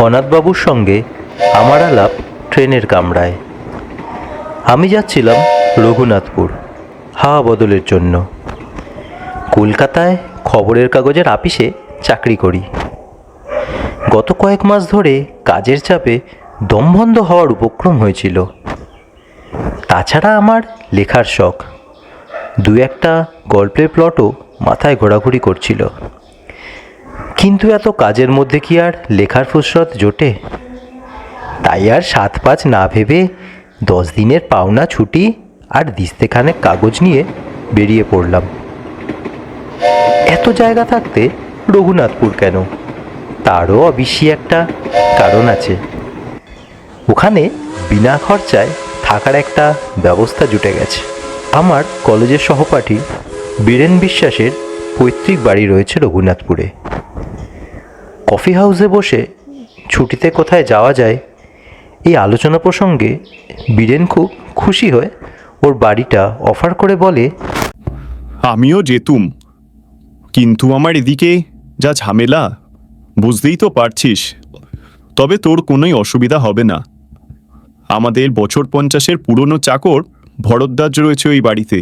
অনাথবাবুর সঙ্গে আমার আলাপ ট্রেনের কামরায়। আমি যাচ্ছিলাম রঘুনাথপুর হাওয়া বদলের জন্য। কলকাতায় খবরের কাগজের আপিসে চাকরি করি। গত কয়েক মাস ধরে কাজের চাপে দমবন্ধ হওয়ার উপক্রম হয়েছিল। তাছাড়া আমার লেখার শখ, দু একটা গল্পের প্লটও মাথায় ঘোরাঘুরি করছিল। কিন্তু এত কাজের মধ্যে কি আর লেখার ফুরসত জোটে? তাই আর 7-5 না ভেবে 10 দিনের পাওনা ছুটি আর দিস্তেখানেক কাগজ নিয়ে বেরিয়ে পড়লাম। এত জায়গা থাকতে রঘুনাথপুর কেন? তারও অবশ্যই একটা কারণ আছে। ওখানে বিনা খরচায় থাকার একটা ব্যবস্থা জুটে গেছে। আমার কলেজের সহপাঠী বীরেন বিশ্বাসের পৈতৃক বাড়ি রয়েছে রঘুনাথপুরে। কফি হাউসে বসে ছুটিতে কোথায় যাওয়া যায় এই আলোচনা প্রসঙ্গে বীরেন খুব খুশি হয়ে ওর বাড়িটা অফার করে বলে, আমিও যেতুম, কিন্তু আমার এদিকে যা ঝামেলা বুঝতেই তো পারছিস। তবে তোর কোনোই অসুবিধা হবে না। আমাদের বছর 50-এর পুরনো চাকর ভরদ্বাজ রয়েছে ওই বাড়িতে,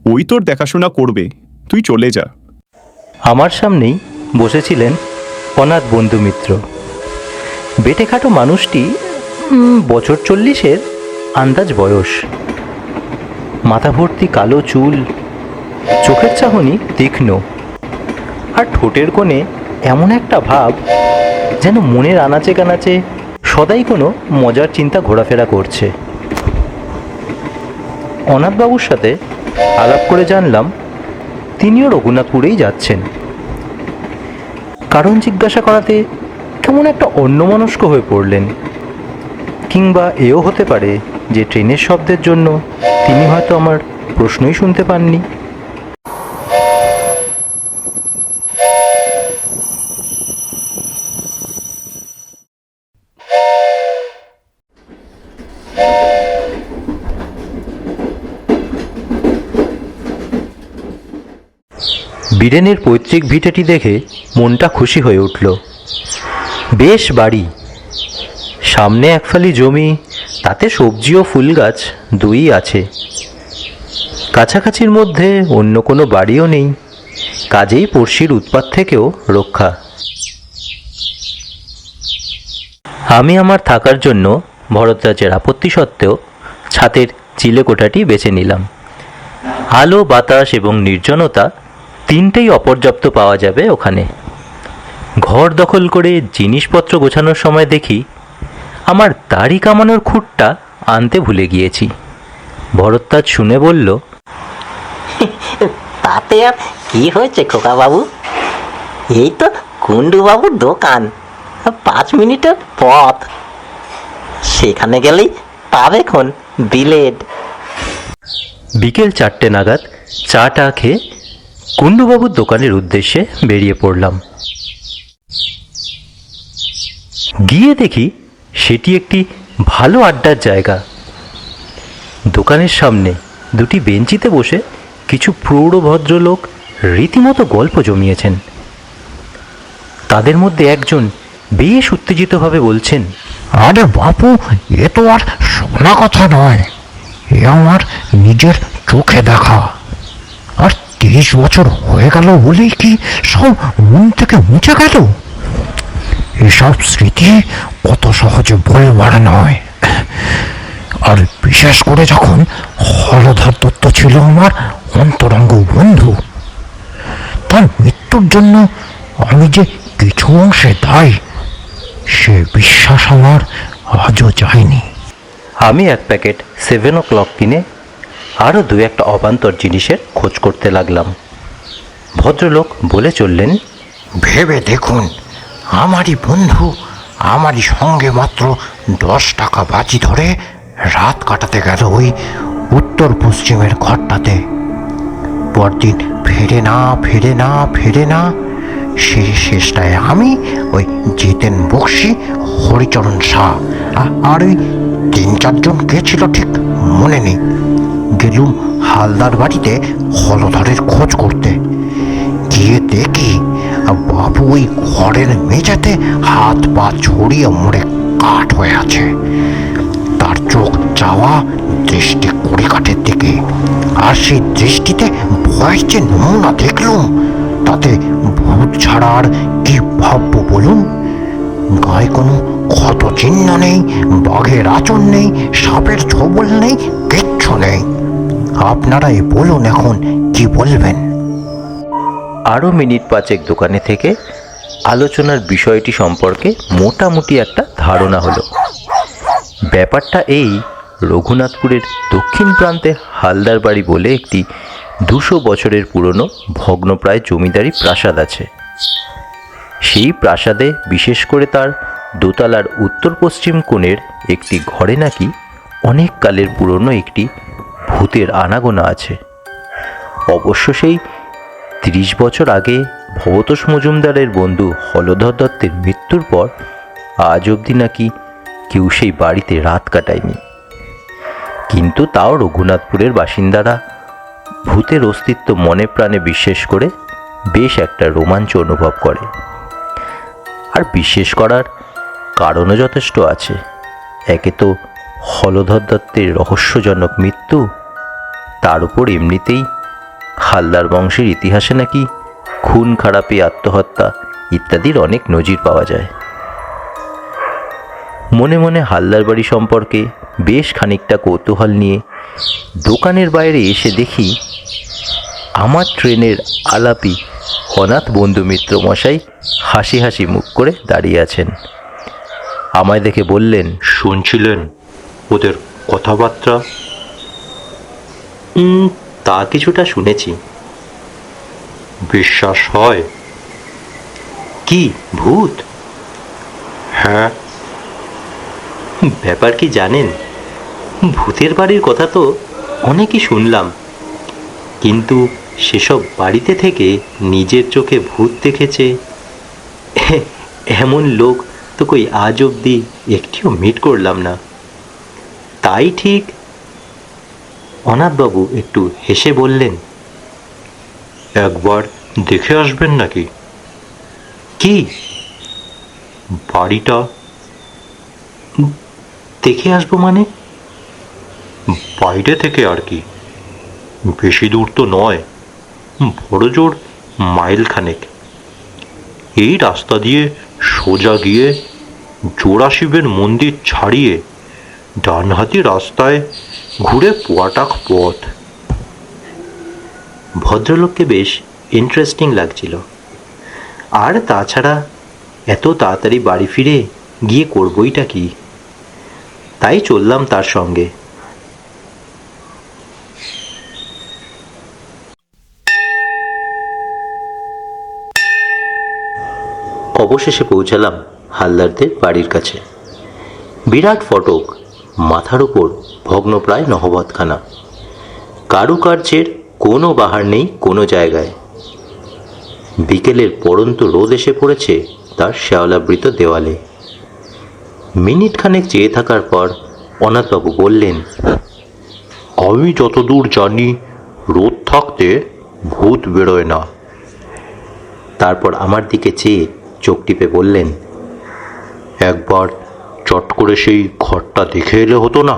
ওই তোর দেখাশোনা করবে, তুই চলে যা। আমার সামনেই বসেছিলেন অনাথ বন্ধু মিত্র। বেটেখাটো মানুষটি বছর 40-এর আন্দাজ বয়স। মাথা ভর্তি কালো চুল, চোখের চাহনি তীক্ষ্ণ, আর ঠোঁটের কোণে এমন একটা ভাব যেন মনের আনাচে কানাচে সদাই কোনো মজার চিন্তা ঘোরাফেরা করছে। অনাথবাবুর সাথে আলাপ করে জানলাম তিনিও রঘুনাথপুরেই যাচ্ছেন। কারণ জিজ্ঞাসা করাতে কেমন একটা অন্যমনস্ক হয়ে পড়লেন। কিংবা এও হতে পারে যে ট্রেনের শব্দের জন্য তিনি হয়তো আমার প্রশ্নই শুনতে পাননি। বীরেনের পৈতৃক ভিটেটি দেখে মনটা খুশি হয়ে উঠল। বেশ বাড়ি, সামনে একফালি জমি, তাতে সবজি ও ফুল গাছ দুই আছে। কাছাকাছির মধ্যে অন্য কোনো বাড়িও নেই, কাজেই পড়শির উৎপাত থেকেও রক্ষা। আমি আমার থাকার জন্য ভরদ্বাজের আপত্তি সত্ত্বেও ছাতের চিলে কোঠাটি বেছে নিলাম। আলো, বাতাস এবং নির্জনতা তিনটেই অপর্যাপ্ত পাওয়া যাবে ওখানে। ঘর দখল করে জিনিসপত্র গোছানোর সময় দেখি আমার দাড়ি কামানোর খুঁটটা আনতে ভুলে গিয়েছি। ভরদ্বাজ শুনে বলল, তাতে আর কি হয়েছে খোকা বাবু, এই তো কুন্ডু বাবুর দোকান, 5 মিনিটের পথ। সেখানে গেলেই পাবে খন বিলেড। বিকেল 4টে নাগাদ চাটা খেয়ে কুন্ডুবাবুর দোকানের উদ্দেশ্যে বেরিয়ে পড়লাম। গিয়ে দেখি সেটি একটি ভালো আড্ডার জায়গা। দোকানের সামনে দুটি বেঞ্চিতে বসে কিছু প্রৌঢ় ভদ্রলোক রীতিমতো গল্প জমিয়েছেন। তাদের মধ্যে একজন বেশ উত্তেজিতভাবে বলছেন, আরে বাপু, এ তো আর শোনা কথা নয়, এ আমার নিজের চোখে দেখা। আর 30 বছর হয়ে গেল বলেই কি সব মন থেকে মুছে গেল? এসব স্মৃতি কত সহজে বলবার নয়। আর বিশেষ করে যখন হলধর দত্ত ছিল আমার অন্তরঙ্গ বন্ধু, তার মৃত্যুর জন্য আমি যে কিছু অংশে দায়ী, সে বিশ্বাস আমার আজও যায়নি। আমি এক প্যাকেট 7 o'clock কিনে আরও 2-1টা অবান্তর জিনিসের খোঁজ করতে লাগলাম। ভদ্রলোক বলে চললেন, ভেবে দেখুন, আমারই বন্ধু আমারই সঙ্গে মাত্র 10 টাকা বাজি ধরে রাত কাটাতে গেল ওই উত্তর পশ্চিমের ঘরটাতে। পরদিন ফেরে না শেষটায় আমি ওই জিতেন বক্সি, হরিচরণ শাহ আর ওই 3-4 জন কে ছিল ঠিক মনে নেই, গেলুম হালদার বাড়িতে হলধরের খোঁজ করতে। গিয়ে দেখি বাবু ওই ঘরের মেঝেতে হাত পা ছড়িয়ে মরে কাঠ হয়ে আছে। তার চোখ চাওয়া, দৃষ্টি কড়িকাঠের দিকে। আর সেই দৃষ্টিতে ভয় যে নমুনা দেখলুম, তাতে ভূত ছাড়া আর কি ভাববো বলুন? গায়ে কোনো ক্ষত চিহ্ন নেই, বাঘের আচর নেই, সাপের ছোবল নেই, কিচ্ছু নেই। আপনারাই বলুন এখন কি বলবেন। আরও মিনিট পাঁচেক দোকানে থেকে আলোচনার বিষয়টি সম্পর্কে মোটামুটি একটা ধারণা হলো। ব্যাপারটা এই, রঘুনাথপুরের দক্ষিণ প্রান্তে হালদার বাড়ি বলে একটি 200 বছরের পুরনো ভগ্নপ্রায় জমিদারি প্রাসাদ আছে। সেই প্রাসাদে, বিশেষ করে তার দোতলার উত্তর পশ্চিম কোণের একটি ঘরে নাকি অনেক কালের পুরনো একটি ভূতের আনাগোনা আছে। অবশ্য সেই 30 বছর আগে ভবতোষ মজুমদারের বন্ধু হলধর দত্তের মৃত্যুর পর আজ অবধি নাকি কেউ সেই বাড়িতে রাত কাটায়নি। কিন্তু তাও রঘুনাথপুরের বাসিন্দারা ভূতের অস্তিত্ব মনে প্রাণে বিশ্বাস করে বেশ একটা রোমাঞ্চ অনুভব করে। আর বিশ্বাস করার কারণও যথেষ্ট আছে। একে তো হলধর দত্তের রহস্যজনক মৃত্যু, তার উপর এমনিতেই হালদার বংশের ইতিহাসে নাকি খুন খারাপি, আত্মহত্যা ইত্যাদির অনেক নজির পাওয়া যায়। মনে মনে হালদার বাড়ি সম্পর্কে বেশ খানিকটা কৌতূহল নিয়ে দোকানের বাইরে এসে দেখি আমার ট্রেনের আলাপি অনাথ বন্ধু মিত্র মশাই হাসি হাসি মুখ করে দাঁড়িয়ে আছেন। আমায় দেখে বললেন, শুনছিলেন ওদের কথাবার্তা? তা কিছুটা শুনেছি। বিশ্বাস হয়? কি ভূত? হ্যাঁ। ব্যাপার কি জানেন, ভূতের বাড়ির কথা তো অনেকই শুনলাম, কিন্তু সেসব বাড়িতে থেকে নিজের চোখে ভূত দেখেছে এমন লোক তো কই আজ অবধি একটিও মিট করলাম না। তাই ঠিক। অনাথবাবু একটু হেসে বললেন, একবার দেখে আসবেন নাকি? কি? বাড়িটা দেখে আসবো মানে? বাইরে থেকে আর কি, বেশি দূর তো নয়, বড় জোর মাইল খানেক। এই রাস্তা দিয়ে সোজা গিয়ে জোড়া শিবের মন্দির ছাড়িয়ে ডানহাতি রাস্তায় ঘুরে পোয়াটাক পথ। ভদ্রলোককে বেশ ইন্টারেস্টিং লাগছিল। আর তাছাড়া এত তাড়াতাড়ি বাড়ি ফিরে গিয়ে করবইটা কি, তাই চললাম তার সঙ্গে। অবশেষে পৌঁছালাম হালদারদের বাড়ির কাছে। বিরাট ফটক, মাথার উপর ভগ্নপ্রায় নহবতখানা। কারুকার্যের কোনো বাহার নেই কোনো জায়গায়। বিকেলের পড়ন্ত রোদ এসে পড়েছে তার শ্যাওলাবৃত দেওয়ালে। মিনিট খানেক চেয়ে থাকার পর অনাথবাবু বললেন, আমি যতদূর জানি রোদ থাকতে ভূত বেরোয় না। তারপর আমার দিকে চেয়ে চোখ টিপে বললেন, একবার চট করে সেই ঘরটা দেখে এলে হতো না?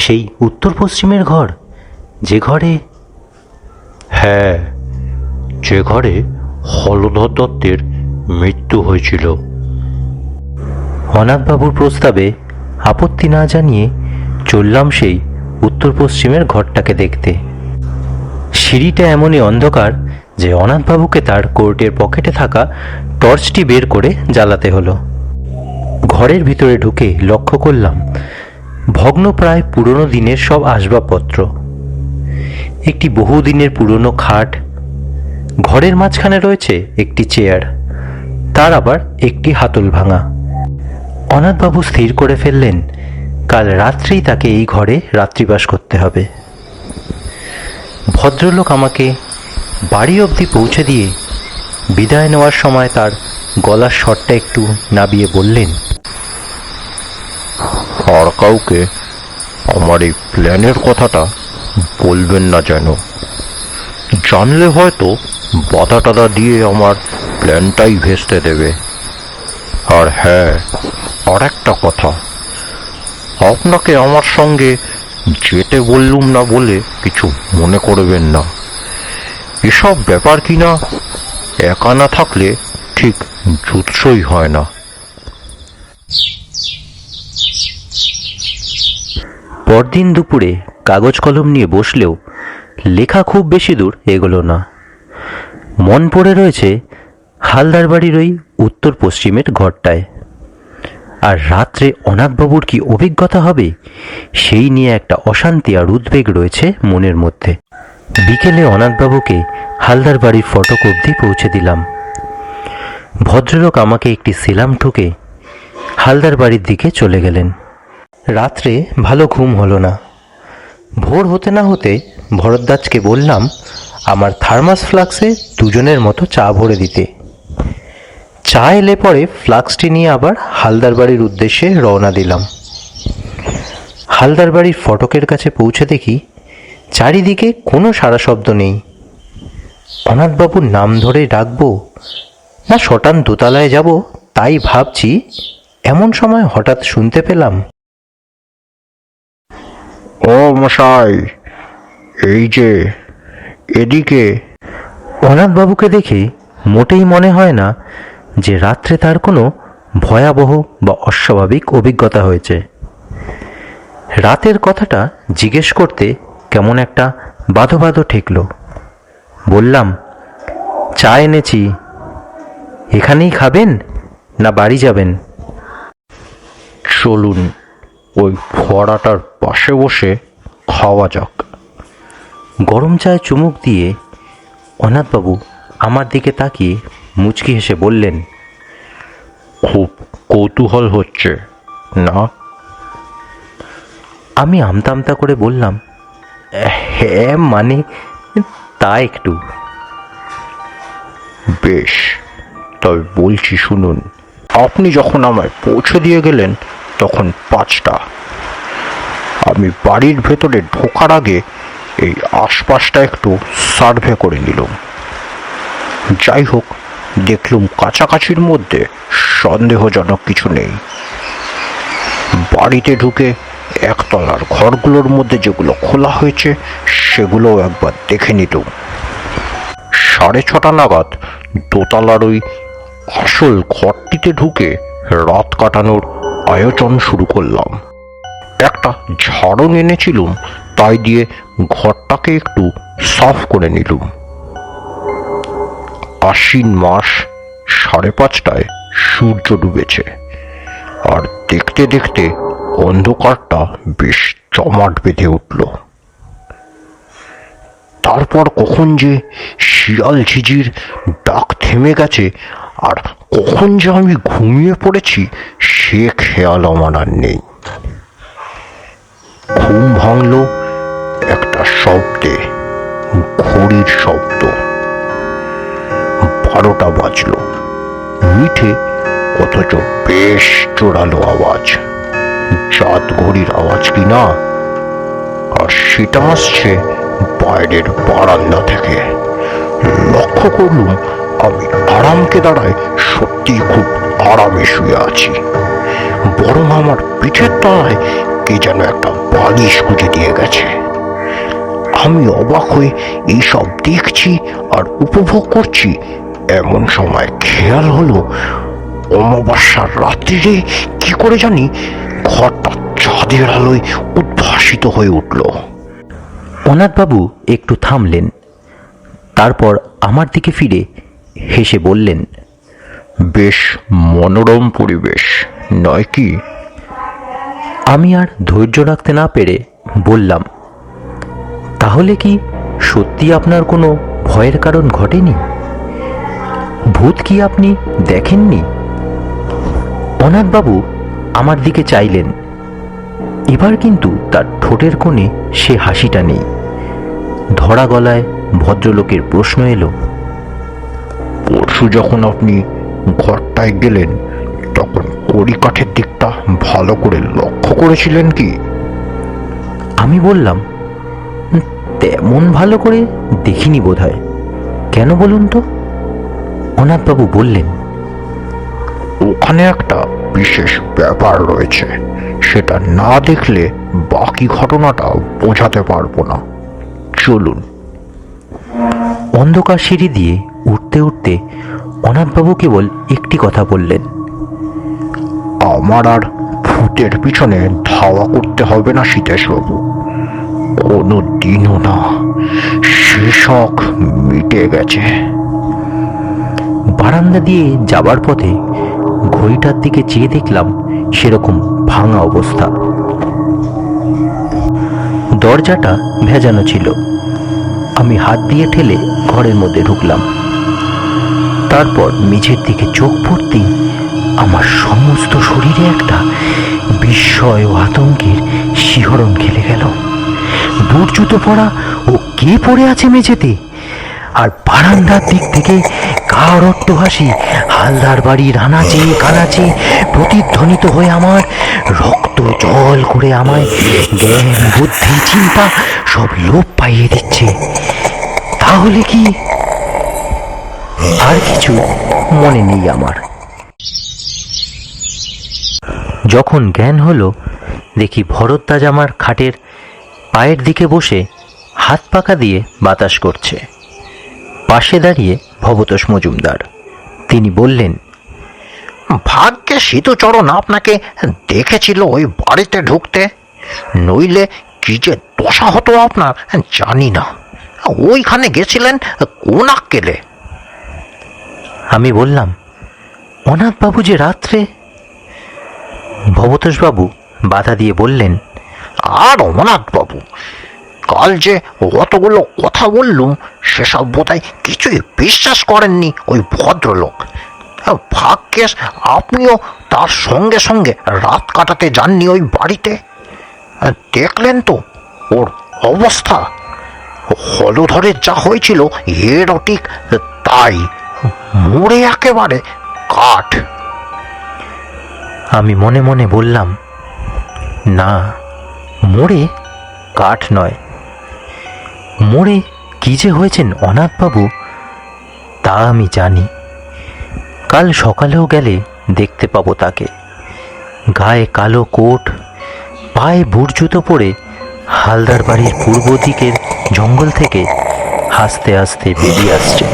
সেই উত্তর পশ্চিমের ঘর, যে ঘরে? হ্যাঁ, যে ঘরে হলধর দত্তের মৃত্যু হয়েছিল। অনাথবাবুর প্রস্তাবে আপত্তি না জানিয়ে চললাম সেই উত্তর পশ্চিমের ঘরটাকে দেখতে। সিঁড়িটা এমনই অন্ধকার যে অনাথবাবুকে তার কোর্টের পকেটে থাকা টর্চটি বের করে জ্বালাতে হলো। ঘরের ভিতরে ঢুকে লক্ষ্য করলাম ভগ্ন প্রায় পুরনো দিনের সব আসবাবপত্র। একটি বহুদিনের পুরনো খাট, ঘরের মাঝখানে রয়েছে একটি চেয়ার, তার আবার একটি হাতল ভাঙা। অনাথবাবু স্থির করে ফেললেন কাল রাত্রেই তাকে এই ঘরে রাত্রিবাস করতে হবে। ভদ্রলোক আমাকে বাড়ি অবধি পৌঁছে দিয়ে বিদায় নেওয়ার সময় তার গলার স্বরটা একটু নাবিয়ে বললেন, আর কাউকে আমার এই প্ল্যানের কথাটা বলবেন না যেন। জানলে হয়তো বাধা টাদা দিয়ে আমার প্ল্যানটাই ভেস্তে দেবে। আর হ্যাঁ, আর একটা কথা, আপনাকে আমার সঙ্গে যেতে বললুম না বলে কিছু মনে করবেন না। এসব ব্যাপার কিনা একা না থাকলে ঠিক জুৎসই হয় না। পরদিন দুপুরে কাগজ কলম নিয়ে বসলেও লেখা খুব বেশি দূর এগোলো না। মন পড়ে রয়েছে হালদার বাড়ির ওই উত্তর পশ্চিমের ঘরটায়। আর রাত্রে অনাথবাবুর কি অভিজ্ঞতা হবে সেই নিয়ে একটা অশান্তি আর উদ্বেগ রয়েছে মনের মধ্যে। বিকেলে অনাথবাবুকে হালদার বাড়ির ফটক অবধি পৌঁছে দিলাম। ভদ্রলোক আমাকে একটি সেলাম ঠুকে হালদার বাড়ির দিকে চলে গেলেন। রাত্রে ভালো ঘুম হলো না। ভোর হতে না হতে ভরদ্বাজকে বললাম আমার থার্মাস ফ্লাক্সে দুজনের মতো চা ভরে দিতে। চা এলে পরে ফ্লাক্সটি নিয়ে আবার হালদার বাড়ির উদ্দেশ্যে রওনা দিলাম। হালদার বাড়ির ফটকের কাছে পৌঁছে দেখি চারিদিকে কোনো সাড়া শব্দ নেই। অনাথবাবুর নাম ধরে ডাকবো না শটান দোতলায় যাব তাই ভাবছি, এমন সময় হঠাৎ শুনতে পেলাম, ও মশাই, এই যে এদিকে। অনাথবাবুকে দেখে মোটেই মনে হয় না যে রাত্রে তার কোনো ভয়াবহ বা অস্বাভাবিক অভিজ্ঞতা হয়েছে। রাতের কথাটা জিজ্ঞেস করতে কেমন একটা বাঁধো বাঁধো ঠেকল। বললাম, চা এনেছি, এখানেই খাবেন না বাড়ি যাবেন? চলুন ওই ফোয়ারাটার পাশে বসে খাওয়া যাক। গরম চায় চুমুক দিয়ে অনাথবাবু আমার দিকে তাকিয়ে মুচকি হেসে বললেন, খুব কৌতূহল হচ্ছে না? আমি আমতা আমতা করে বললাম, হ্যাঁ মানে তা একটু। বেশ, তবে বলছি শুনুন। আপনি যখন আমায় পৌঁছে দিয়ে গেলেন তখন 5টা। আমি বাড়ির ভেতরে ঢোকার আগে এই আশপাশটা একটু সার্ভে করে নিলাম। যাই হোক, দেখলুম কাছাকাছির মধ্যে সন্দেহজনক কিছু নেই। বাড়িতে ঢুকে একতলার ঘরগুলোর মধ্যে যেগুলো খোলা হয়েছে সেগুলোও একবার দেখে নিলুম। 6:30 নাগাদ দোতলার ওই আসল ঘরটিতে ঢুকে রাত কাটানোর আয়োজন শুরু করলাম। একটা ঝাড়ু এনেছিলুম, তাই দিয়ে ঘরটাকে একটু সাফ করে নিলুম। আশ্বিন মাস 5:30টায় সূর্য ডুবেছে, আর দেখতে দেখতে অন্ধকারটা বেশ জমাট বেঁধে উঠল। তারপর কখন যে শিয়াল ঝিঝির ডাক থেমে গেছে আর কখন যে আমি ঘুমিয়ে পড়েছি সে খেয়াল আমার আর নেই। ঘুম ভাঙল একটা শব্দে, ঘড়ির শব্দ। 12টা বাজলো। মিঠে অথচ বেশ জোরালো আওয়াজ, জাত ঘড়ির আওয়াজ কি না? আর সেটা আসছে বাইরের বারান্দা থেকে। লক্ষ্য করলুম আমি আরামকে দাঁড়ায় সত্যি খুব আরামে শুয়ে আছি, বরং আমার পিঠের তলায় কে যেন একটা বালিশ গুঁজে দিয়ে গেছে। আমি অবাক হয়ে এইসব দেখছি আর উপভোগ করছি। এমন সময় খেয়াল হলো অমাবস্যার রাত্রিরে কি করে জানি ঘরটা চাঁদের আলোয় উদ্ভাসিত হয়ে উঠল। অনাথবাবু একটু থামলেন, তারপর আমার দিকে ফিরে হেসে বললেন, বেশ মনোরম পরিবেশ নয় কি? আমি আর ধৈর্য রাখতে না পেরে বললাম, তাহলে কি সত্যি আপনার কোনো ভয়ের কারণ ঘটেনি? ভূত কি আপনি দেখেননি? অনাথবাবু আমার দিকে চাইলেন। এবার কিন্তু তার ঠোঁটের কোণে সে হাসিটা নেই। ধরা গলায় ভদ্রলোকের প্রশ্ন এলো, পরশু যখন আপনি ঘরটায় গেলেন তখন কড়িকাঠের দিকটা ভালো করে লক্ষ্য করেছিলেন কি? আমি বললাম, তেমন ভালো করে দেখিনি বোধহয়। কেন বলুন তো? অনাথবাবু বললেন, ওখানে একটা বিশেষ ব্যাপার রয়েছে, সেটা না দেখলে বাকি ঘটনাটা বোঝাতে পারবো না। চলুন। অন্ধকার সিঁড়ি দিয়ে উঠতে উঠতে অনাথবাবু কেবল একটি কথা বললেন, আমার আর ভূতের পিছনে ধাওয়া করতে হবে না সীতেশবাবু, কোনো দিনও না। সে শখ মিটে গেছে। বারান্দা দিয়ে যাবার পথে ঘড়িটার দিকে চেয়ে দেখলাম সেরকম ভাঙা অবস্থা। দরজাটা ভেজানো ছিল। আমি হাত দিয়ে ঠেলে ঘরের মধ্যে ঢুকলাম। তারপর মেঝের দিকে চোখ পড়তেই আমার সমস্ত শরীরে একটা বিস্ময় ও আতঙ্কের শিহরণ খেলে গেল। বুট জুতো পরা ও কে পড়ে আছে মেঝেতে? আর বারান্দার দিক থেকে কার অট্টহাসি হালদার বাড়ির আনাচে কানাচে প্রতিধ্বনিত হয়ে আমার রক্ত জল করে আমায় জ্ঞান বুদ্ধি চিন্তা সব লোপ পাইয়ে দিচ্ছে। তাহলে কি? আর কিছু মনে নেই আমার। যখন জ্ঞান হলো, দেখি ভরদ্বাজ আমার খাটের পায়ের দিকে বসে হাত পাকা দিয়ে বাতাস করছে। পাশে দাঁড়িয়ে ভবতোষ মজুমদার। তিনি বললেন, ভাগ্যে সিধুচরণ আপনাকে দেখেছিল ওই বাড়িতে ঢুকতে, নইলে কি যে দশা হতো আপনার জানি না। ওইখানে গেছিলেন কোন আক্কেলে? আমি বললাম, অনাথবাবু যে রাত্রে। ভবতোষবাবু বাধা দিয়ে বললেন, আর অমরনাথবাবু, কাল যে অতগুলো কথা বললুম সেসব বোধহয় কিছুই বিশ্বাস করেননি ওই ভদ্রলোক। ভাগ্যেস আপনিও তার সঙ্গে সঙ্গে রাত কাটাতে যাননি ওই বাড়িতে। দেখলেন তো ওর অবস্থা। হলধরের যা হয়েছিল এরও ঠিক তাই, মরে একেবারে কাঠ। আমি মনে মনে বললাম, না, মোড়ে কাঠ নয়। মোড়ে কি যে হয়েছেন অনাথবাবু তা আমি জানি। কাল সকালেও গেলে দেখতে পাবো তাকে। গায়ে কালো কোট, পায়ে বুট জুতো পরে হালদার বাড়ির পূর্ব দিকের জঙ্গল থেকে হাসতে হাসতে বেরিয়ে আসছে।